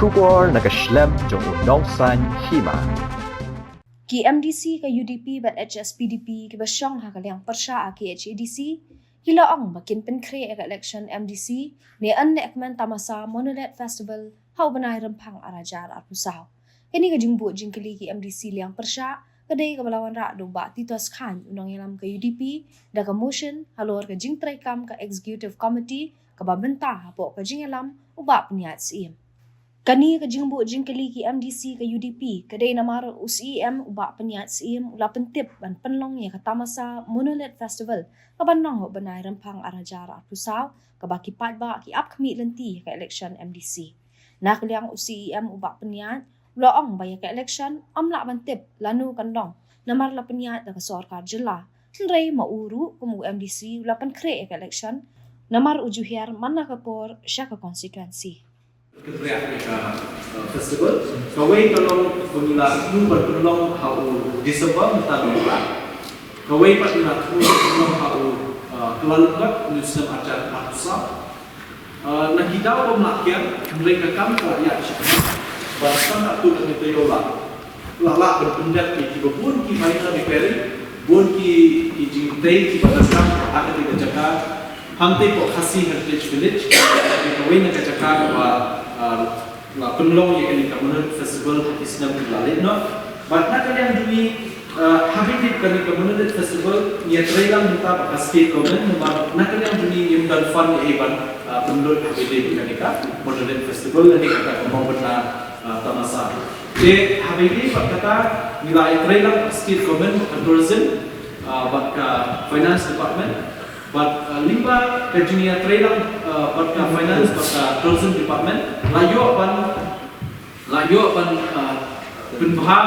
Shubor nakaslem jong unongsan hima. Ki MDC ka UDP bat HSPDP ki basyong hakalyang persya ki HADC hilaang makin penkre ka election MDC ni anne ekmen tamasa Monolith Festival hau banai rempang arajar arpusaw. Kini ka jingbu jingkeli ki MDC liang persya kadai ka balawan ra do ba Titos Khan unang yalam ka UDP da ka motion halor ka jingtray kam ka executive committee ka babenta hapo ka jingalam uba peniat sim. Kani ka jingbu jingkeli ki MDC ka UDP kadai namar UCM uba peniat sim ula pentip ban penlong ya katamasa Monolith Festival ka banang ho banai rempang arajar arpusaw ka baki patba ki upcoming lenti ka election MDC. Nakliang UCM uba peniat ulaang baya ka election amla bantip lanu kandong namar la peniat da ka sorkar jela nray mauru kumu MDC ula pankre ka election namar ujuhiar mana kapor siya ka constituency. Keteriak festival kawai kalau pemila itu berpeluang hau Desember minta doa kawai pemila itu berpeluang hau kelalaian musim acara masa nak kita pemelakian mereka kam rakyat bahkan tak tu dengan teola lalak berpendat di kebun ki mainan di peri bun ki jintai ki batasan akan tidak jaga hantai kok khasi heritage village kawai nak jaga la penlong yang ini Monolith Festival Islam Bulalit no but nak kalian dumi habit kali Monolith Festival ni trailer minta pakai state government nak kalian dumi yang dan fund eban penlong habit kali ka Monolith Festival ni kata mau benar tamasa je habit kata nilai trailer state government tourism baka finance department but lima kerjanya trailer baka finance baka tourism department layu pan penbahag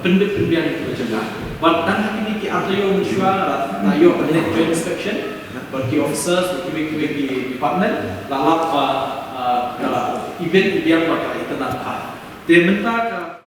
pendek pendian itu jaga but dan ini ki artiyo mesyuarat layu pan net inspection bagi officers bagi department lalap event yang baka internet ha. Dia minta